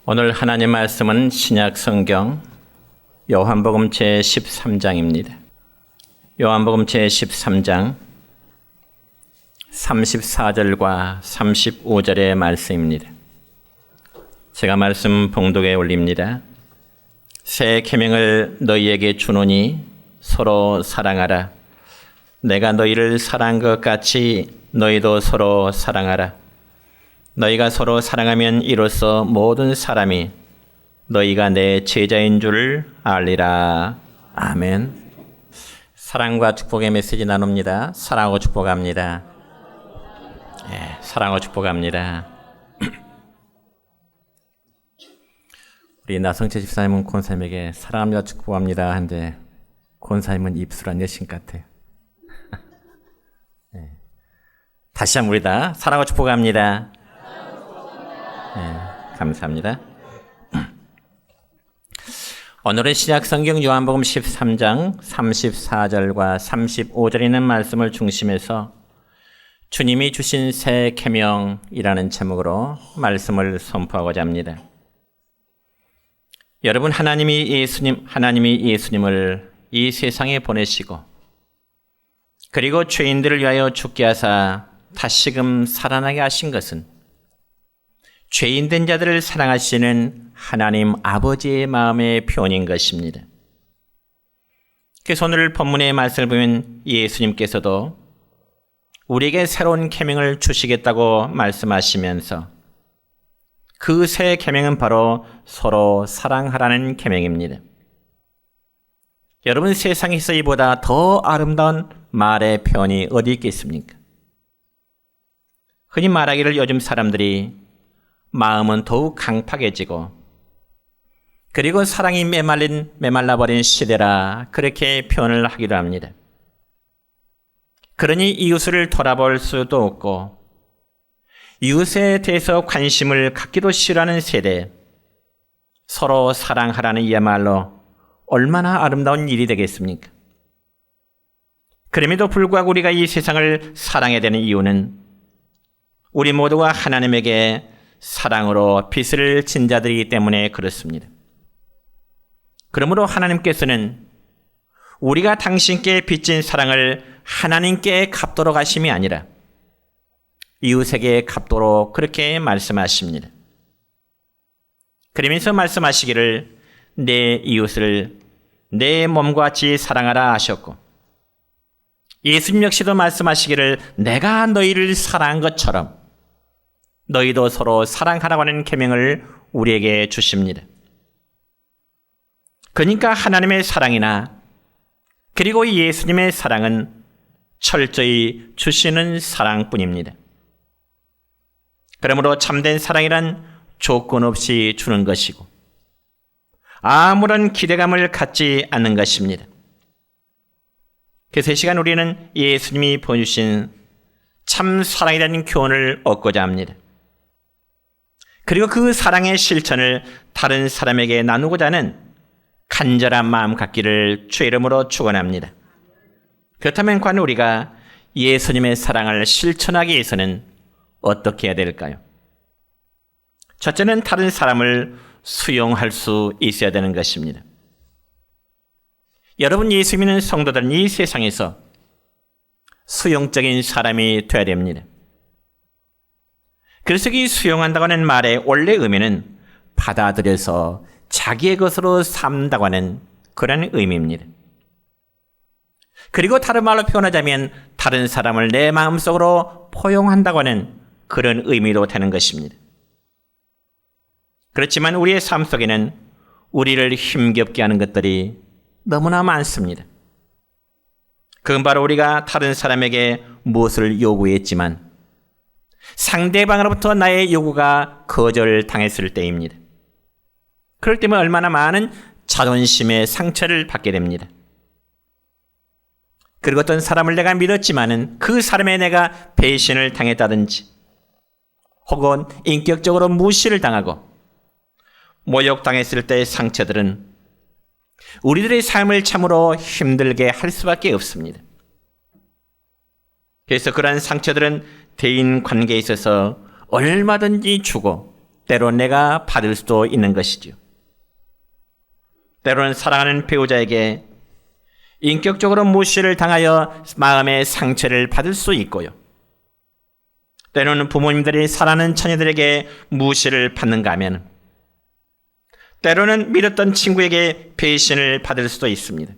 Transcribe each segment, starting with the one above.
오늘 하나님 말씀은 신약 성경 요한복음 제13장입니다. 요한복음 제13장 34절과 35절의 말씀입니다. 제가 말씀 봉독에 올립니다. 새 계명을 너희에게 주노니 서로 사랑하라. 내가 너희를 사랑한 것 같이 너희도 서로 사랑하라. 너희가 서로 사랑하면 이로써 모든 사람이 너희가 내 제자인 줄 알리라. 아멘. 사랑과 축복의 메시지 나눕니다. 사랑하고 축복합니다. 사랑하고 축복합니다. 우리 나성채 집사님은 권사님에게 사랑합니다 축복합니다 한데 권사님은 입술 안 여신 것 같아요. 다시 한번 우리 다 사랑하고 축복합니다. 감사합니다. 오늘은 신약 성경 요한복음 13장 34절과 35절에 있는 말씀을 중심해서 주님이 주신 새 계명이라는 제목으로 말씀을 선포하고자 합니다. 여러분, 하나님이 예수님을 이 세상에 보내시고 그리고 죄인들을 위하여 죽게 하사 다시금 살아나게 하신 것은 죄인된 자들을 사랑하시는 하나님 아버지의 마음의 표현인 것입니다. 그래서 오늘 본문의 말씀을 보면 예수님께서도 우리에게 새로운 계명을 주시겠다고 말씀하시면서 그 새 계명은 바로 서로 사랑하라는 계명입니다. 여러분, 세상에서 이보다 더 아름다운 말의 표현이 어디 있겠습니까? 흔히 말하기를 요즘 사람들이 마음은 더욱 강팍해지고 그리고 사랑이 메말라버린 시대라 그렇게 표현을 하기도 합니다. 그러니 이웃을 돌아볼 수도 없고 이웃에 대해서 관심을 갖기도 싫어하는 세대, 서로 사랑하라는 이야말로 얼마나 아름다운 일이 되겠습니까? 그럼에도 불구하고 우리가 이 세상을 사랑해야 되는 이유는 우리 모두가 하나님에게 사랑으로 빚을 진 자들이기 때문에 그렇습니다. 그러므로 하나님께서는 우리가 당신께 빚진 사랑을 하나님께 갚도록 하심이 아니라 이웃에게 갚도록 그렇게 말씀하십니다. 그러면서 말씀하시기를 내 이웃을 내 몸과 같이 사랑하라 하셨고 예수님 역시도 말씀하시기를 내가 너희를 사랑한 것처럼 너희도 서로 사랑하라고 하는 계명을 우리에게 주십니다. 그러니까 하나님의 사랑이나 그리고 예수님의 사랑은 철저히 주시는 사랑뿐입니다. 그러므로 참된 사랑이란 조건 없이 주는 것이고 아무런 기대감을 갖지 않는 것입니다. 그래서 이 시간 우리는 예수님이 보여주신 참 사랑이라는 교훈을 얻고자 합니다. 그리고 그 사랑의 실천을 다른 사람에게 나누고자 하는 간절한 마음 갖기를 주의 이름으로 축원합니다. 그렇다면 과연 우리가 예수님의 사랑을 실천하기 위해서는 어떻게 해야 될까요? 첫째는 다른 사람을 수용할 수 있어야 되는 것입니다. 여러분, 예수 믿는 성도들은 이 세상에서 수용적인 사람이 되어야 됩니다. 그래서 이 수용한다고 하는 말의 원래 의미는 받아들여서 자기의 것으로 삼다고 하는 그런 의미입니다. 그리고 다른 말로 표현하자면 다른 사람을 내 마음속으로 포용한다고 하는 그런 의미도 되는 것입니다. 그렇지만 우리의 삶 속에는 우리를 힘겹게 하는 것들이 너무나 많습니다. 그건 바로 우리가 다른 사람에게 무엇을 요구했지만 상대방으로부터 나의 요구가 거절당했을 때입니다. 그럴 때면 얼마나 많은 자존심의 상처를 받게 됩니다. 그리고 어떤 사람을 내가 믿었지만은 그 사람에 내가 배신을 당했다든지 혹은 인격적으로 무시를 당하고 모욕당했을 때의 상처들은 우리들의 삶을 참으로 힘들게 할 수밖에 없습니다. 그래서 그러한 상처들은 대인 관계에 있어서 얼마든지 주고 때로 내가 받을 수도 있는 것이지요. 때로는 사랑하는 배우자에게 인격적으로 무시를 당하여 마음의 상처를 받을 수 있고요. 때로는 부모님들이 사랑하는 자녀들에게 무시를 받는가 하면 때로는 믿었던 친구에게 배신을 받을 수도 있습니다.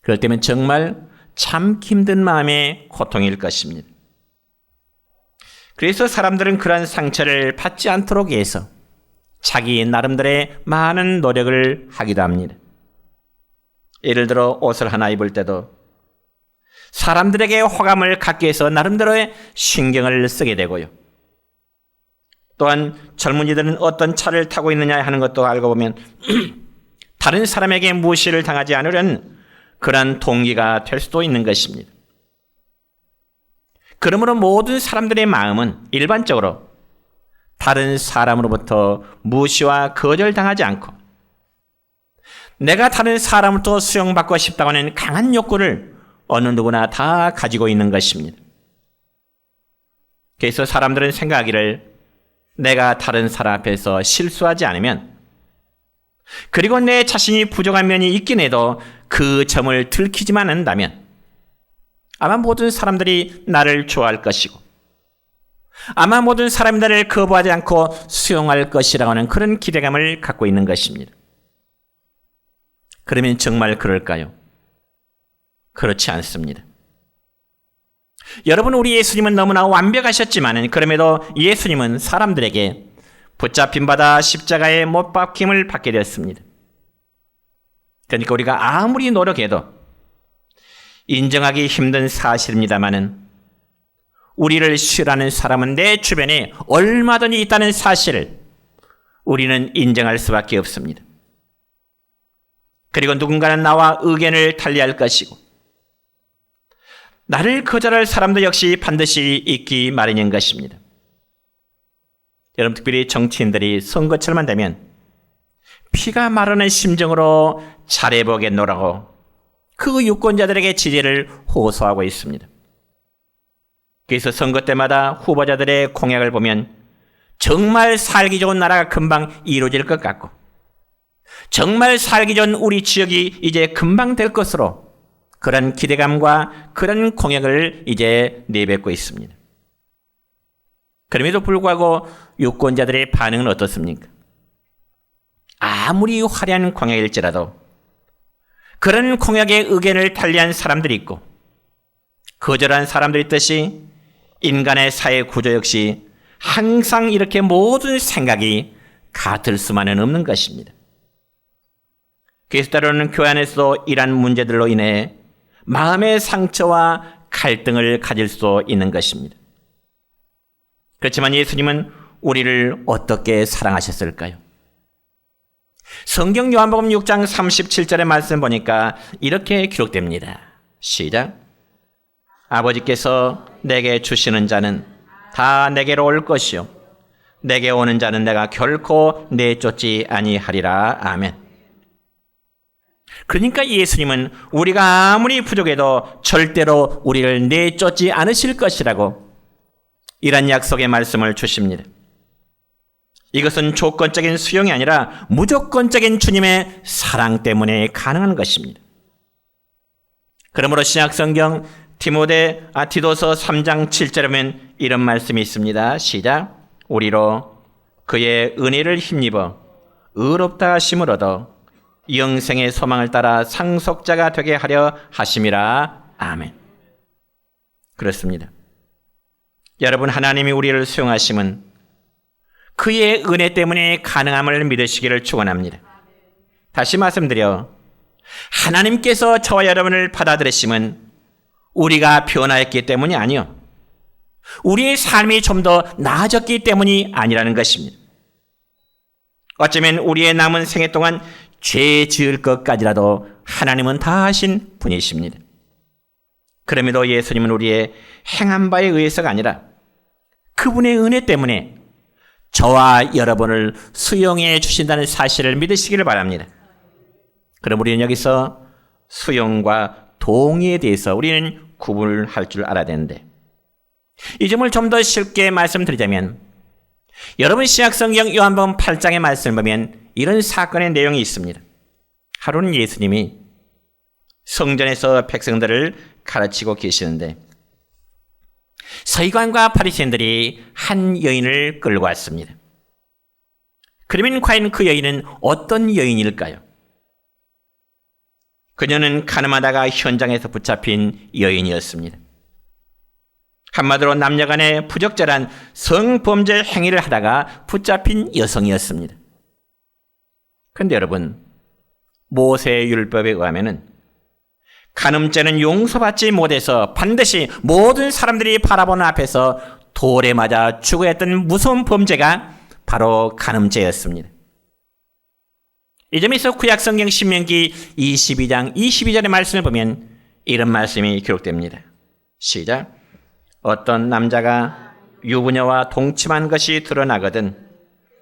그럴 때면 정말 참 힘든 마음의 고통일 것입니다. 그래서 사람들은 그러한 상처를 받지 않도록 위해서 자기 나름대로의 많은 노력을 하기도 합니다. 예를 들어 옷을 하나 입을 때도 사람들에게 호감을 갖기 위해서 나름대로의 신경을 쓰게 되고요. 또한 젊은이들은 어떤 차를 타고 있느냐 하는 것도 알고 보면 다른 사람에게 무시를 당하지 않으려는 그러한 동기가 될 수도 있는 것입니다. 그러므로 모든 사람들의 마음은 일반적으로 다른 사람으로부터 무시와 거절당하지 않고 내가 다른 사람으로부터 수용받고 싶다고 하는 강한 욕구를 어느 누구나 다 가지고 있는 것입니다. 그래서 사람들은 생각하기를 내가 다른 사람 앞에서 실수하지 않으면 그리고 내 자신이 부족한 면이 있긴 해도 그 점을 들키지만 않는다면 아마 모든 사람들이 나를 좋아할 것이고 아마 모든 사람이 나를 거부하지 않고 수용할 것이라고 하는 그런 기대감을 갖고 있는 것입니다. 그러면 정말 그럴까요? 그렇지 않습니다. 여러분, 우리 예수님은 너무나 완벽하셨지만 그럼에도 예수님은 사람들에게 붙잡힌 바다 십자가에 못 박힘을 받게 되었습니다. 그러니까 우리가 아무리 노력해도 인정하기 힘든 사실입니다마는 우리를 싫어하는 사람은 내 주변에 얼마든지 있다는 사실을 우리는 인정할 수밖에 없습니다. 그리고 누군가는 나와 의견을 달리할 것이고 나를 거절할 사람도 역시 반드시 있기 마련인 것입니다. 여러분, 특별히 정치인들이 선거철만 되면 피가 마르는 심정으로 잘해보겠노라고 그 유권자들에게 지지를 호소하고 있습니다. 그래서 선거 때마다 후보자들의 공약을 보면 정말 살기 좋은 나라가 금방 이루어질 것 같고 정말 살기 좋은 우리 지역이 이제 금방 될 것으로 그런 기대감과 그런 공약을 이제 내뱉고 있습니다. 그럼에도 불구하고 유권자들의 반응은 어떻습니까? 아무리 화려한 공약일지라도 그런 공약의 의견을 달리한 사람들이 있고 거절한 사람들이 있듯이 인간의 사회 구조 역시 항상 이렇게 모든 생각이 같을 수만은 없는 것입니다. 그래서 때로는 교회 안에서도 이러한 문제들로 인해 마음의 상처와 갈등을 가질 수도 있는 것입니다. 그렇지만 예수님은 우리를 어떻게 사랑하셨을까요? 성경 요한복음 6장 37절의 말씀 보니까 이렇게 기록됩니다. 시작. 아버지께서 내게 주시는 자는 다 내게로 올 것이요 내게 오는 자는 내가 결코 내쫓지 아니하리라. 아멘. 그러니까 예수님은 우리가 아무리 부족해도 절대로 우리를 내쫓지 않으실 것이라고 이런 약속의 말씀을 주십니다. 이것은 조건적인 수용이 아니라 무조건적인 주님의 사랑 때문에 가능한 것입니다. 그러므로 신약성경 디도서 3장 7절에 보면 이런 말씀이 있습니다. 시작. 우리로 그의 은혜를 힘입어 의롭다 하심을 얻어 영생의 소망을 따라 상속자가 되게 하려 하심이라. 아멘. 그렇습니다. 여러분, 하나님이 우리를 수용하심은 그의 은혜 때문에 가능함을 믿으시기를 축원합니다. 다시 말씀드려 하나님께서 저와 여러분을 받아들이심은 우리가 변화했기 때문이 아니요 우리의 삶이 좀 더 나아졌기 때문이 아니라는 것입니다. 어쩌면 우리의 남은 생애 동안 죄 지을 것까지라도 하나님은 다 하신 분이십니다. 그럼에도 예수님은 우리의 행한 바에 의해서가 아니라 그분의 은혜 때문에 저와 여러분을 수용해 주신다는 사실을 믿으시기를 바랍니다. 그럼 우리는 여기서 수용과 동의에 대해서 우리는 구분을 할 줄 알아야 되는데 이 점을 좀 더 쉽게 말씀드리자면 여러분 신약성경 요한복음 8장의 말씀을 보면 이런 사건의 내용이 있습니다. 하루는 예수님이 성전에서 백성들을 가르치고 계시는데 서기관과 바리새인들이 한 여인을 끌고 왔습니다. 그러면 과연 그 여인은 어떤 여인일까요? 그녀는 가늠하다가 현장에서 붙잡힌 여인이었습니다. 한마디로 남녀간의 부적절한 성범죄 행위를 하다가 붙잡힌 여성이었습니다. 그런데 여러분, 모세의 율법에 의하면 간음죄는 용서받지 못해서 반드시 모든 사람들이 바라보는 앞에서 돌에 맞아 죽어야 했던 무서운 범죄가 바로 간음죄였습니다. 이 점에서 구약성경 신명기 22장 22절의 말씀을 보면 이런 말씀이 기록됩니다. 시작. 어떤 남자가 유부녀와 동침한 것이 드러나거든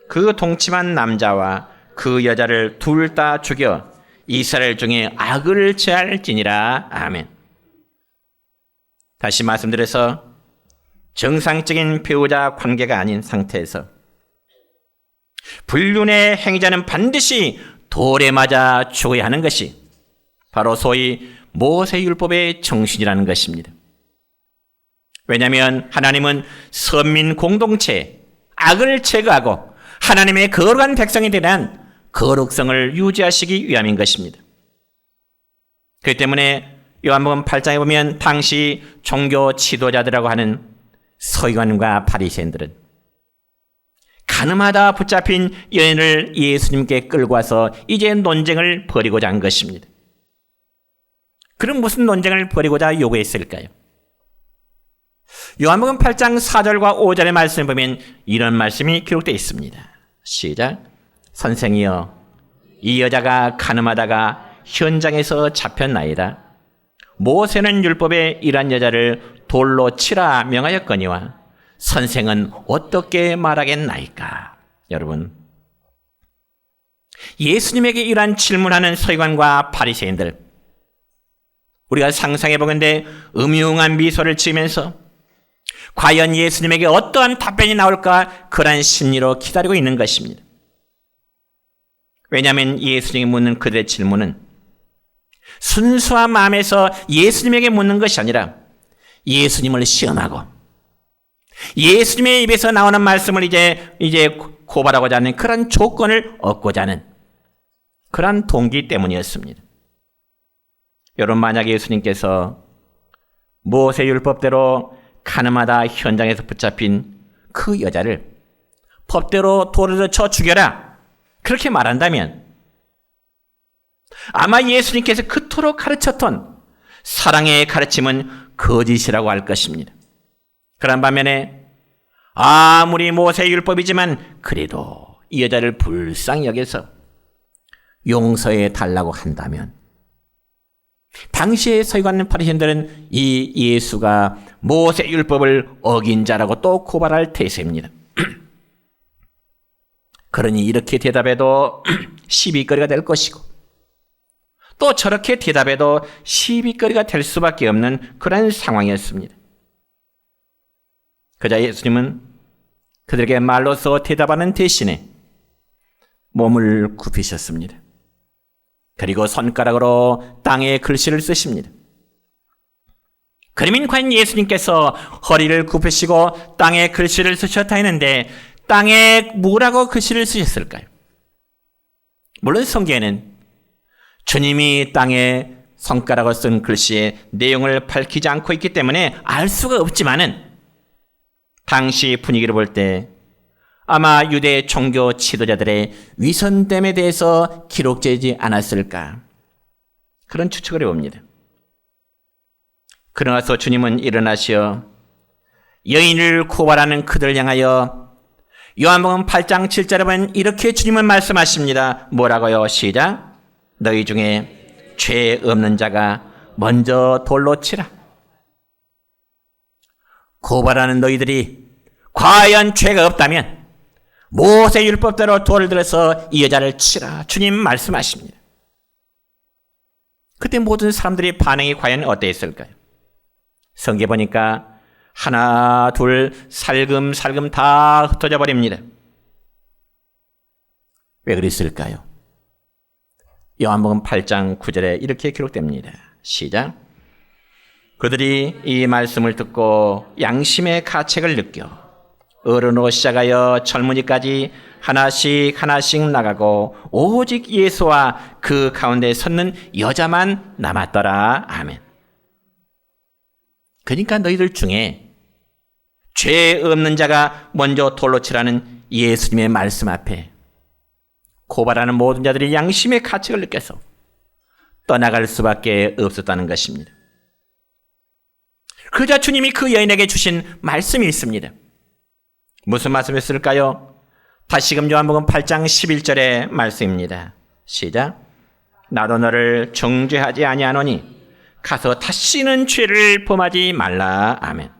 그 동침한 남자와 그 여자를 둘 다 죽여 이스라엘 중에 악을 제할지니라. 아멘. 다시 말씀드려서 정상적인 배우자 관계가 아닌 상태에서 불륜의 행위자는 반드시 돌에 맞아 죽어야 하는 것이 바로 소위 모세율법의 정신이라는 것입니다. 왜냐하면 하나님은 선민 공동체, 악을 제거하고 하나님의 거룩한 백성에 대한 거룩성을 유지하시기 위함인 것입니다. 그렇기 때문에 요한복음 8장에 보면 당시 종교 지도자들이라고 하는 서기관과 바리새인들은 가늠하다 붙잡힌 여인을 예수님께 끌고 와서 이제 논쟁을 벌이고자 한 것입니다. 그럼 무슨 논쟁을 벌이고자 요구했을까요? 요한복음 8장 4절과 5절의 말씀을 보면 이런 말씀이 기록되어 있습니다. 시작. 선생이여, 이 여자가 가늠하다가 현장에서 잡혔나이다. 모세는 율법에 이러한 여자를 돌로 치라 명하였거니와 선생은 어떻게 말하겠나이까? 여러분, 예수님에게 이러한 질문하는 서기관과 바리새인들, 우리가 상상해 보건대 음흉한 미소를 지으면서 과연 예수님에게 어떠한 답변이 나올까 그런 심리로 기다리고 있는 것입니다. 왜냐하면 예수님이 묻는 그들의 질문은 순수한 마음에서 예수님에게 묻는 것이 아니라 예수님을 시험하고 예수님의 입에서 나오는 말씀을 이제 고발하고자 하는 그런 조건을 얻고자 하는 그런 동기 때문이었습니다. 여러분, 만약에 예수님께서 모세율법대로 가늠하다 현장에서 붙잡힌 그 여자를 법대로 돌을 쳐 죽여라 그렇게 말한다면 아마 예수님께서 그토록 가르쳤던 사랑의 가르침은 거짓이라고 할 것입니다. 그런 반면에 아무리 모세의 율법이지만 그래도 이 여자를 불쌍히 여겨서 용서해 달라고 한다면 당시의 서기관 바리새인들은 이 예수가 모세 율법을 어긴 자라고 또 고발할 태세입니다. 그러니 이렇게 대답해도 시비거리가 될 것이고 또 저렇게 대답해도 시비거리가 될 수밖에 없는 그런 상황이었습니다. 그자 예수님은 그들에게 말로서 대답하는 대신에 몸을 굽히셨습니다. 그리고 손가락으로 땅에 글씨를 쓰십니다. 그러면 과연 예수님께서 허리를 굽히시고 땅에 글씨를 쓰셨다 했는데 땅에 뭐라고 글씨를 쓰셨을까요? 물론 성경에는 주님이 땅에 손가락을 쓴 글씨의 내용을 밝히지 않고 있기 때문에 알 수가 없지만은 당시 분위기를 볼 때 아마 유대 종교 지도자들의 위선됨에 대해서 기록되지 않았을까 그런 추측을 해봅니다. 그러나서 주님은 일어나시어 여인을 고발하는 그들을 향하여 요한복음 8장 7절에 보면 이렇게 주님은 말씀하십니다. 뭐라고요? 시작. 너희 중에 죄 없는 자가 먼저 돌로 치라. 고발하는 너희들이 과연 죄가 없다면 모세 율법대로 돌을 들어서 이 여자를 치라. 주님 말씀하십니다. 그때 모든 사람들의 반응이 과연 어땠을까요? 성경에 보니까 하나 둘 살금살금 다 흩어져 버립니다. 왜 그랬을까요? 요한복음 8장 9절에 이렇게 기록됩니다. 시작. 그들이 이 말씀을 듣고 양심의 가책을 느껴 어른으로 시작하여 젊은이까지 하나씩 나가고 오직 예수와 그 가운데 섰는 여자만 남았더라. 아멘. 그러니까 너희들 중에 죄 없는 자가 먼저 돌로 치라는 예수님의 말씀 앞에 고발하는 모든 자들이 양심의 가책을 느껴서 떠나갈 수밖에 없었다는 것입니다. 그러자 주님이 그 여인에게 주신 말씀이 있습니다. 무슨 말씀이었을까요? 다시금 요한복음 8장 11절의 말씀입니다. 시작. 나도 너를 정죄하지 아니하노니 가서 다시는 죄를 범하지 말라. 아멘.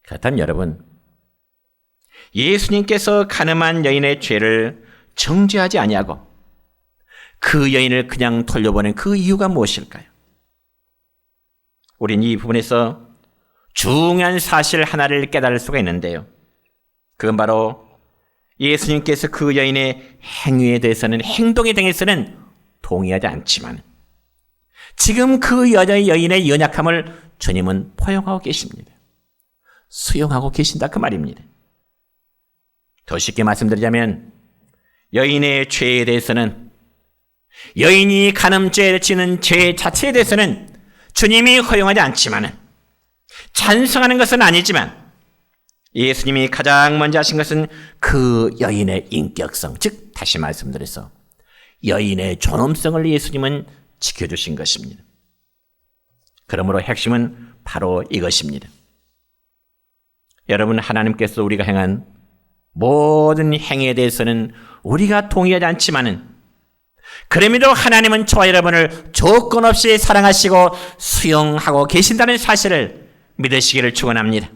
그렇다면 여러분, 예수님께서 가늠한 여인의 죄를 정죄하지 아니하고 그 여인을 그냥 돌려보낸 그 이유가 무엇일까요? 우린 이 부분에서 중요한 사실 하나를 깨달을 수가 있는데요. 그건 바로 예수님께서 그 여인의 행위에 대해서는, 행동에 대해서는 동의하지 않지만 지금 그 여인의 연약함을 주님은 포용하고 계십니다. 수용하고 계신다 그 말입니다. 더 쉽게 말씀드리자면 여인의 죄에 대해서는, 여인이 간음죄를 지는 죄 자체에 대해서는 주님이 허용하지 않지만, 찬성하는 것은 아니지만 예수님이 가장 먼저 하신 것은 그 여인의 인격성, 즉 다시 말씀드려서 여인의 존엄성을 예수님은 지켜주신 것입니다. 그러므로 핵심은 바로 이것입니다. 여러분, 하나님께서 우리가 행한 모든 행위에 대해서는 우리가 동의하지 않지만은 그럼에도 하나님은 저와 여러분을 조건 없이 사랑하시고 수용하고 계신다는 사실을 믿으시기를 축원합니다.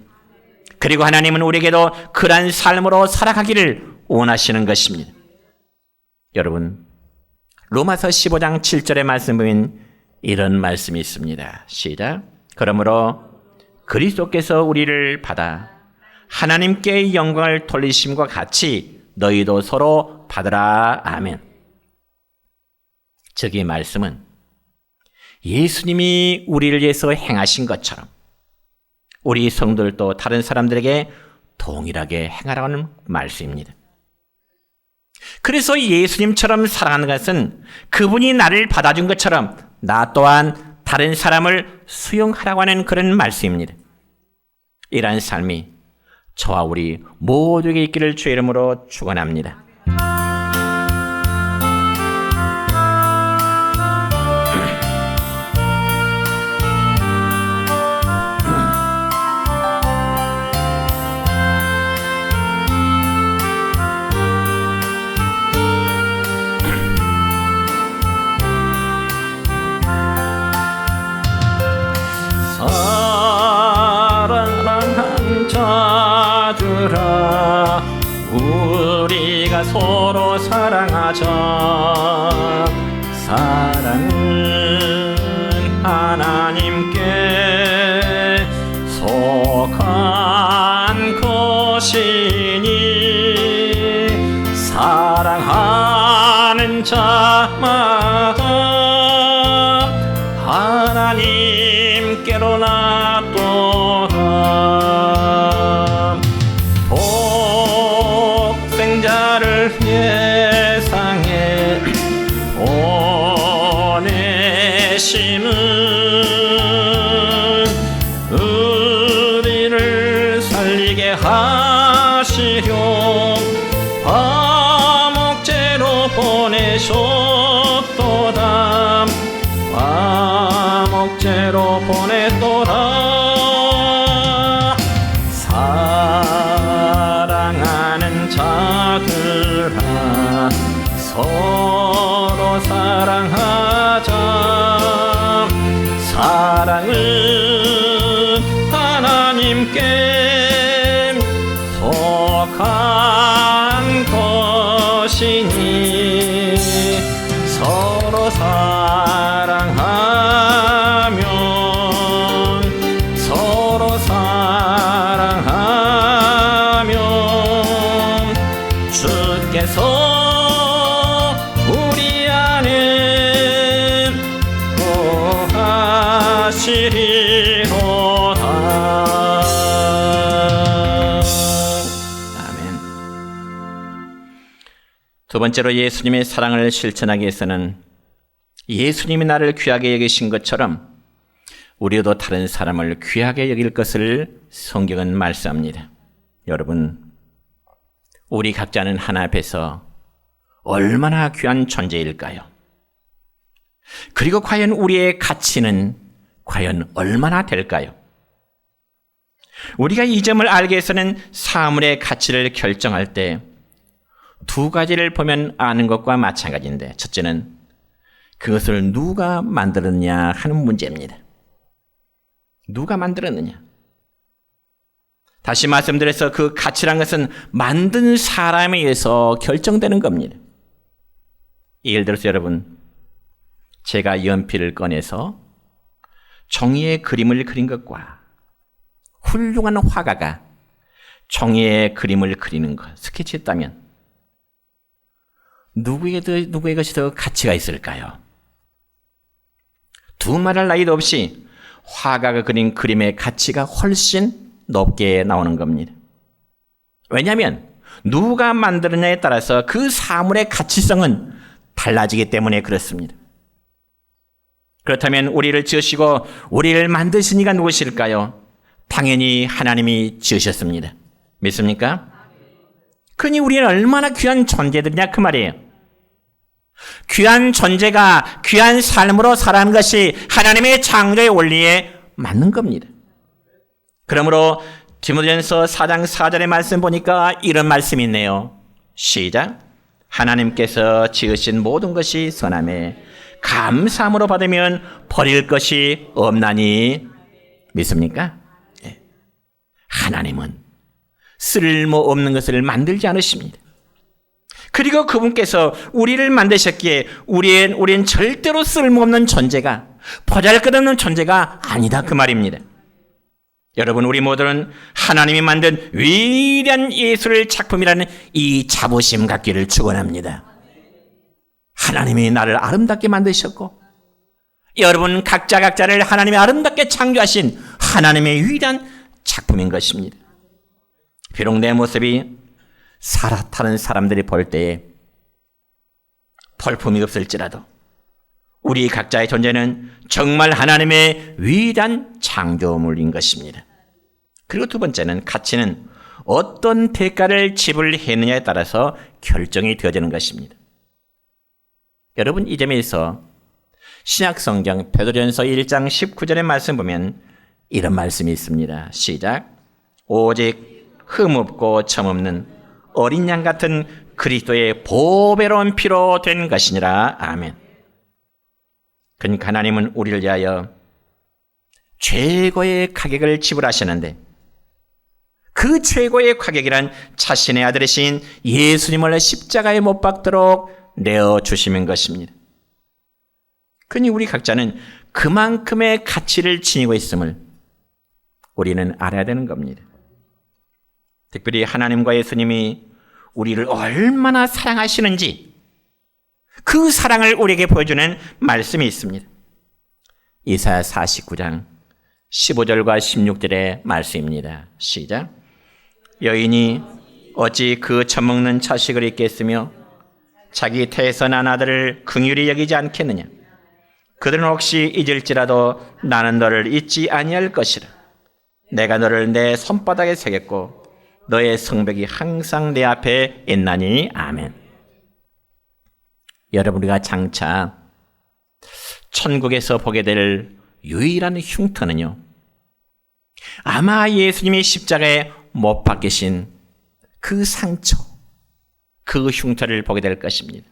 그리고 하나님은 우리에게도 그러한 삶으로 살아가기를 원하시는 것입니다. 여러분, 로마서 15장 7절의 말씀 보면 이런 말씀이 있습니다. 시작. 그러므로 그리스도께서 우리를 받아 하나님께 영광을 돌리심과 같이 너희도 서로 받으라. 아멘. 즉 이 말씀은 예수님이 우리를 위해서 행하신 것처럼 우리 성도들도 다른 사람들에게 동일하게 행하라는 말씀입니다. 그래서 예수님처럼 사랑하는 것은 그분이 나를 받아준 것처럼 나 또한 다른 사람을 수용하라고 하는 그런 말씀입니다. 이러한 삶이 저와 우리 모두에게 있기를 주의 이름으로 축원합니다. 우리가 서로 사랑하자. 사랑은 하나님께 속한 것이니 사랑하는 자마다 하나님께로 낫도다. 독생자를 예상해 보내심은 우리를 살리게 하시려 화목제로 보내셨도다. 화목제로 보냈도다. 사랑하는 자들아 서로 사랑하자. 사랑은 하나님께 속한 것이니 서로 사랑하면 서로 두 번째로 예수님의 사랑을 실천하기 위해서는 예수님이 나를 귀하게 여기신 것처럼 우리도 다른 사람을 귀하게 여길 것을 성경은 말씀합니다. 여러분, 우리 각자는 하나 앞에서 얼마나 귀한 존재일까요? 그리고 과연 우리의 가치는 과연 얼마나 될까요? 우리가 이 점을 알기 위해서는 사물의 가치를 결정할 때 두 가지를 보면 아는 것과 마찬가지인데, 첫째는 그것을 누가 만들었냐 하는 문제입니다. 누가 만들었느냐? 다시 말씀드려서 그 가치란 것은 만든 사람에 의해서 결정되는 겁니다. 예를 들어서 여러분, 제가 연필을 꺼내서 종이에 그림을 그린 것과 훌륭한 화가가 종이에 그림을 그리는 것, 스케치했다면 누구의 것이 더 가치가 있을까요? 두말할 나위도 없이 화가가 그린 그림의 가치가 훨씬 높게 나오는 겁니다. 왜냐하면 누가 만드느냐에 따라서 그 사물의 가치성은 달라지기 때문에 그렇습니다. 그렇다면 우리를 지으시고 우리를 만드신 이가 누구실까요? 당연히 하나님이 지으셨습니다. 믿습니까? 그러니 우리는 얼마나 귀한 존재들이냐 그 말이에요. 귀한 존재가 귀한 삶으로 살아가는 것이 하나님의 창조의 원리에 맞는 겁니다. 그러므로 디모데전서 4장 4절의 말씀 보니까 이런 말씀이 있네요. 시작. 하나님께서 지으신 모든 것이 선하매 감사함으로 받으면 버릴 것이 없나니. 믿습니까? 하나님은 쓸모없는 것을 만들지 않으십니다. 그리고 그분께서 우리를 만드셨기에 우리는 절대로 쓸모없는 존재가, 보잘것없는 존재가 아니다 그 말입니다. 여러분, 우리 모두는 하나님이 만든 위대한 예술 작품이라는 이 자부심 갖기를 축원합니다. 하나님이 나를 아름답게 만드셨고 여러분 각자를 하나님이 아름답게 창조하신 하나님의 위대한 작품인 것입니다. 비록 내 모습이 다른 사람들이 볼 때에 볼품이 없을지라도 우리 각자의 존재는 정말 하나님의 위대한 창조물인 것입니다. 그리고 두 번째는 가치는 어떤 대가를 지불했느냐에 따라서 결정이 되어지는 것입니다. 여러분, 이 점에서 신약성경 베드로전서 1장 19절의 말씀 보면 이런 말씀이 있습니다. 시작. 오직 흠없고 점없는 어린 양 같은 그리스도의 보배로운 피로 된 것이니라. 아멘. 그러니까 하나님은 우리를 위하여 최고의 가격을 지불하셨는데 그 최고의 가격이란 자신의 아들이신 예수님을 십자가에 못 박도록 내어주시는 것입니다. 그러니 우리 각자는 그만큼의 가치를 지니고 있음을 우리는 알아야 되는 겁니다. 특별히 하나님과 예수님이 우리를 얼마나 사랑하시는지 그 사랑을 우리에게 보여주는 말씀이 있습니다. 이사야 49장 15절과 16절의 말씀입니다. 시작. 여인이 어찌 그 젖먹는 자식을 잊겠으며 자기 태에서 난 아들을 긍휼히 여기지 않겠느냐. 그들은 혹시 잊을지라도 나는 너를 잊지 아니할 것이라. 내가 너를 내 손바닥에 새겼고 너의 성벽이 항상 내 앞에 있나니. 아멘. 여러분, 우리가 장차 천국에서 보게 될 유일한 흉터는요, 아마 예수님이 십자가에 못 박히신 그 상처, 그 흉터를 보게 될 것입니다.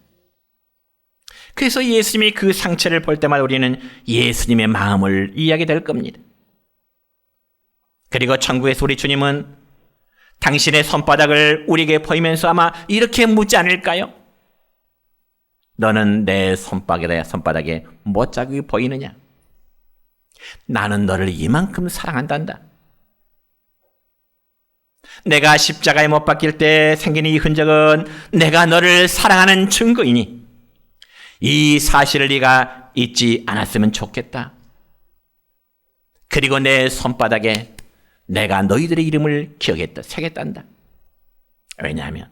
그래서 예수님이 그 상처를 볼 때마다 우리는 예수님의 마음을 이해하게 될 겁니다. 그리고 천국에서 우리 주님은 당신의 손바닥을 우리에게 보이면서 아마 이렇게 묻지 않을까요? 너는 내 손바닥에 못자국이 보이느냐? 나는 너를 이만큼 사랑한단다. 내가 십자가에 못 박힐 때 생긴 이 흔적은 내가 너를 사랑하는 증거이니 이 사실을 네가 잊지 않았으면 좋겠다. 그리고 내 손바닥에 내가 너희들의 이름을 기억했다, 새겼단다. 왜냐하면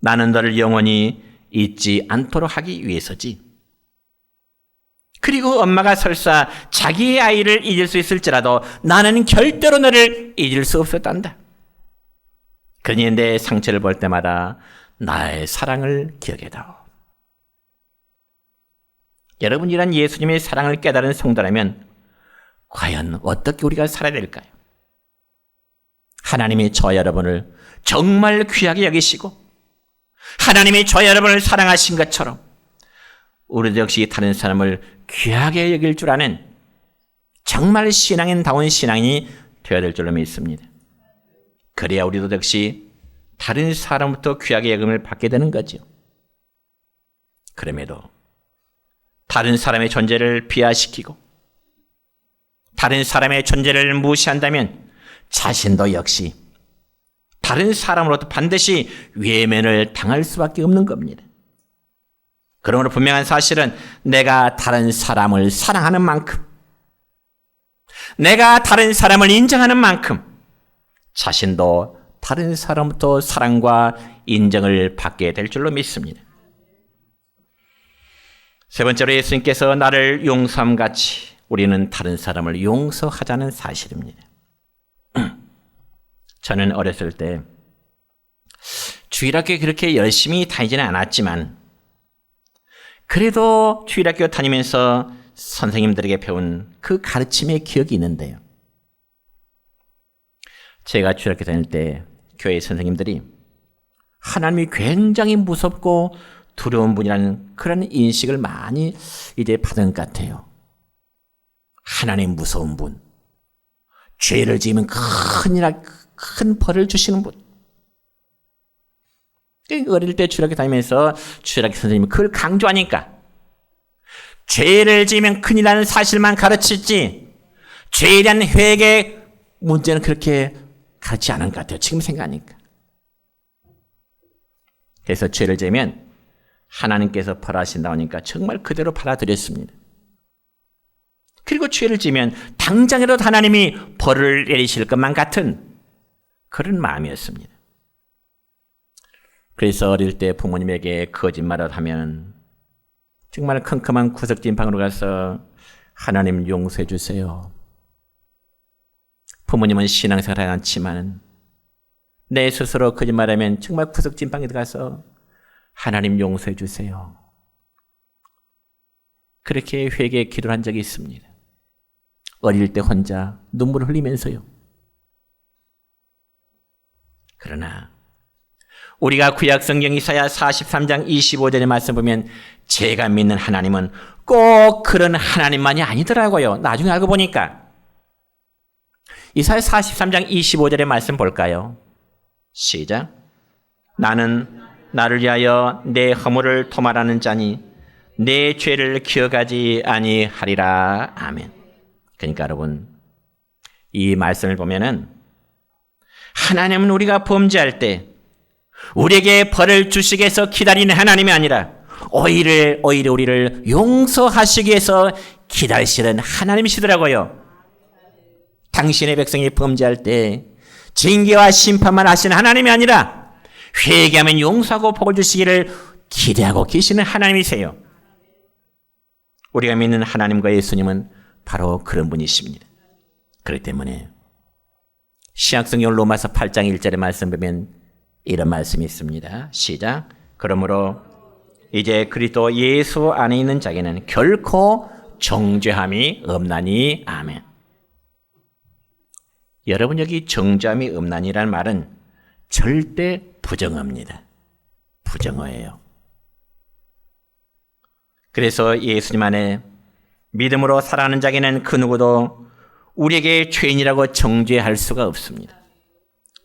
나는 너를 영원히 잊지 않도록 하기 위해서지. 그리고 엄마가 설사 자기의 아이를 잊을 수 있을지라도 나는 절대로 너를 잊을 수 없었단다. 그러니 내 상처를 볼 때마다 나의 사랑을 기억해다오. 여러분이란 예수님의 사랑을 깨달은 성도라면 과연 어떻게 우리가 살아야 될까요? 하나님이 저 여러분을 정말 귀하게 여기시고 하나님이 저 여러분을 사랑하신 것처럼 우리도 역시 다른 사람을 귀하게 여길 줄 아는 정말 신앙인다운 신앙이 되어야 될 줄로 믿습니다. 그래야 우리도 역시 다른 사람부터 귀하게 여김을 받게 되는 거죠. 그럼에도 다른 사람의 존재를 비하시키고 다른 사람의 존재를 무시한다면 자신도 역시 다른 사람으로부터 반드시 외면을 당할 수밖에 없는 겁니다. 그러므로 분명한 사실은 내가 다른 사람을 사랑하는 만큼, 내가 다른 사람을 인정하는 만큼 자신도 다른 사람부터 사랑과 인정을 받게 될 줄로 믿습니다. 세 번째로 예수님께서 나를 용서함같이 우리는 다른 사람을 용서하자는 사실입니다. 저는 어렸을 때 주일학교에 그렇게 열심히 다니지는 않았지만 그래도 주일학교 다니면서 선생님들에게 배운 그 가르침의 기억이 있는데요. 제가 주일학교 다닐 때 교회 선생님들이 하나님이 굉장히 무섭고 두려운 분이라는 그런 인식을 많이 이제 받은 것 같아요. 하나님 무서운 분, 죄를 지으면 큰 벌을 주시는 분. 어릴 때 주일학교 다니면서 주일학교 선생님이 그걸 강조하니까 죄를 지으면 큰일 나는 사실만 가르치지 죄에 대한 회개 문제는 그렇게 가르치지 않은 것 같아요. 지금 생각하니까. 그래서 죄를 지으면 하나님께서 벌하신다고 하니까 정말 그대로 받아들였습니다. 그리고 죄를 지으면 당장이라도 하나님이 벌을 내리실 것만 같은 그런 마음이었습니다. 그래서 어릴 때 부모님에게 거짓말을 하면 정말 컴컴한 구석진 방으로 가서 하나님 용서해 주세요. 부모님은 신앙생활을 하지 않지만 내 스스로 거짓말하면 정말 구석진 방에 들어가서 하나님 용서해 주세요. 그렇게 회개의 기도를 한 적이 있습니다. 어릴 때 혼자 눈물을 흘리면서요. 그러나 우리가 구약성경 이사야 43장 25절의 말씀 보면 제가 믿는 하나님은 꼭 그런 하나님만이 아니더라고요. 나중에 알고 보니까. 이사야 43장 25절의 말씀 볼까요? 시작. 나는 나를 위하여 내 허물을 토말하는 자니 내 죄를 기억하지 아니하리라. 아멘. 그러니까 여러분, 이 말씀을 보면은 하나님은 우리가 범죄할 때 우리에게 벌을 주시기 위해서 기다리는 하나님이 아니라 오히려 우리를 용서하시기 위해서 기다리시는 하나님이시더라고요. 당신의 백성이 범죄할 때 징계와 심판만 하시는 하나님이 아니라 회개하면 용서하고 복을 주시기를 기대하고 계시는 하나님이세요. 우리가 믿는 하나님과 예수님은 바로 그런 분이십니다. 그렇기 때문에 신약성경 로마서 8장 1절의 말씀 보면 이런 말씀이 있습니다. 시작. 그러므로 이제 그리스도 예수 안에 있는 자에게는 결코 정죄함이 없나니. 아멘. 여러분, 여기 정죄함이 없나니라는 말은 절대 부정어입니다. 부정어예요. 그래서 예수님 안에 믿음으로 살아가는 자에게는 그 누구도 우리에게 죄인이라고 정죄할 수가 없습니다.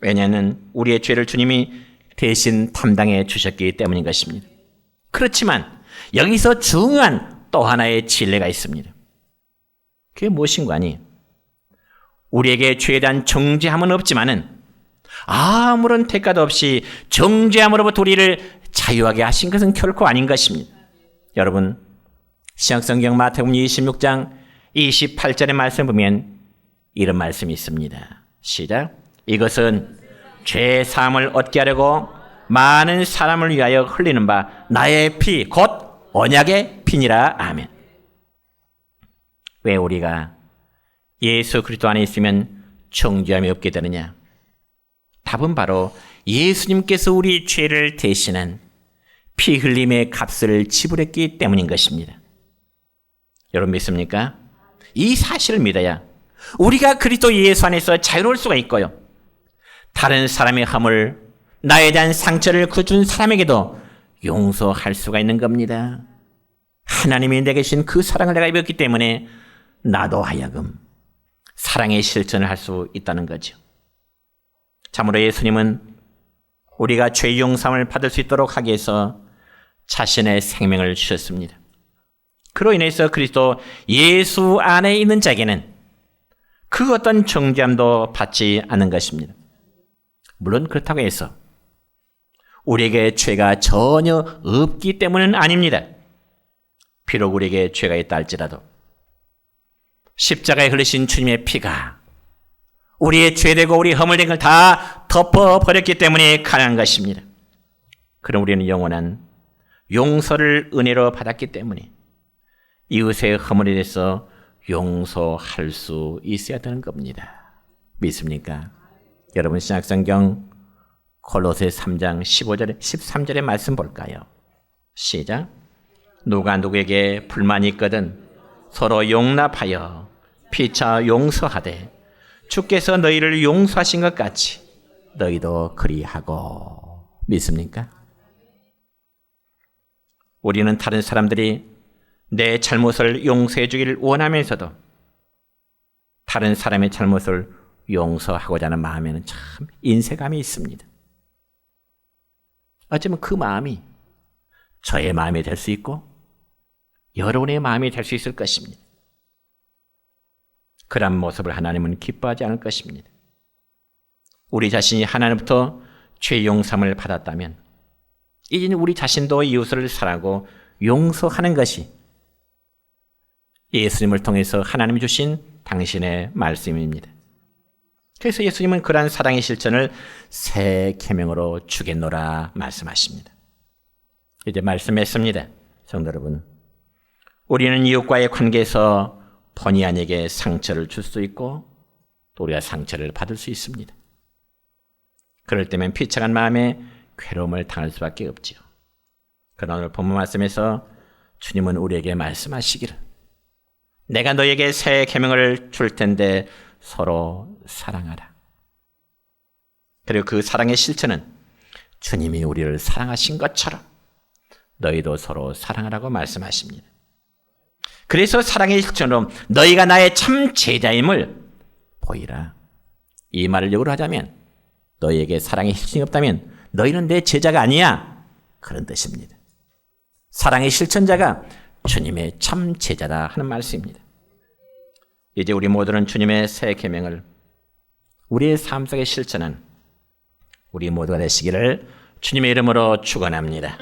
왜냐하면 우리의 죄를 주님이 대신 담당해 주셨기 때문인 것입니다. 그렇지만 여기서 중요한 또 하나의 진리가 있습니다. 그게 무엇인가 하니 우리에게 죄에 대한 정죄함은 없지만은 아무런 대가도 없이 정죄함으로부터 우리를 자유하게 하신 것은 결코 아닌 것입니다. 여러분, 신약성경 마태복음 26장 28절의 말씀 보면 이런 말씀이 있습니다. 시작. 이것은 죄 사함을 얻게 하려고 많은 사람을 위하여 흘리는 바 나의 피 곧 언약의 피니라. 아멘. 왜 우리가 예수 그리스도 안에 있으면 정죄함이 없게 되느냐? 답은 바로 예수님께서 우리 죄를 대신한 피 흘림의 값을 지불했기 때문인 것입니다. 여러분 믿습니까? 이 사실을 믿어야 우리가 그리스도 예수 안에서 자유로울 수가 있고요. 다른 사람의 허물, 나에 대한 상처를 준 사람에게도 용서할 수가 있는 겁니다. 하나님이 내게 주신 그 사랑을 내가 입었기 때문에 나도 하여금 사랑의 실천을 할 수 있다는 거죠. 참으로 예수님은 우리가 죄 용서함을 받을 수 있도록 하기 위해서 자신의 생명을 주셨습니다. 그로 인해서 그리스도 예수 안에 있는 자에게는 그 어떤 정죄함도 받지 않는 것입니다. 물론 그렇다고 해서 우리에게 죄가 전혀 없기 때문은 아닙니다. 비록 우리에게 죄가 있다 할지라도 십자가에 흘리신 주님의 피가 우리의 죄되고 우리 허물된 걸 다 덮어버렸기 때문에 가능한 것입니다. 그럼 우리는 영원한 용서를 은혜로 받았기 때문에 이웃의 허물에 대해서 용서할 수 있어야 되는 겁니다. 믿습니까? 여러분 신약성경 골로새 3장 15절에 13절의 말씀 볼까요? 시작. 누가 누구에게 불만이 있거든 서로 용납하여 피차 용서하되 주께서 너희를 용서하신 것 같이 너희도 그리하고. 믿습니까? 우리는 다른 사람들이 내 잘못을 용서해 주기를 원하면서도 다른 사람의 잘못을 용서하고자 하는 마음에는 참 인색함이 있습니다. 어쩌면 그 마음이 저의 마음이 될 수 있고 여러분의 마음이 될 수 있을 것입니다. 그런 모습을 하나님은 기뻐하지 않을 것입니다. 우리 자신이 하나님부터 죄 용서함을 받았다면 이제는 우리 자신도 이웃을 사랑하고 용서하는 것이 예수님을 통해서 하나님이 주신 당신의 말씀입니다. 그래서 예수님은 그러한 사랑의 실천을 새 계명으로 주겠노라 말씀하십니다. 이제 말씀했습니다. 성도 여러분, 우리는 이웃과의 관계에서 본의 아니게 상처를 줄 수 있고 또 우리가 상처를 받을 수 있습니다. 그럴 때면 피차간 마음에 괴로움을 당할 수밖에 없지요. 그러나 오늘 본문 말씀에서 주님은 우리에게 말씀하시기를 내가 너에게 새 계명을 줄 텐데 서로 사랑하라. 그리고 그 사랑의 실천은 주님이 우리를 사랑하신 것처럼 너희도 서로 사랑하라고 말씀하십니다. 그래서 사랑의 실천으로 너희가 나의 참 제자임을 보이라. 이 말을 역으로 하자면 너희에게 사랑의 실천이 없다면 너희는 내 제자가 아니야. 그런 뜻입니다. 사랑의 실천자가 주님의 참 제자다 하는 말씀입니다. 이제 우리 모두는 주님의 새 계명을 우리의 삶 속에 실천한 우리 모두가 되시기를 주님의 이름으로 축원합니다.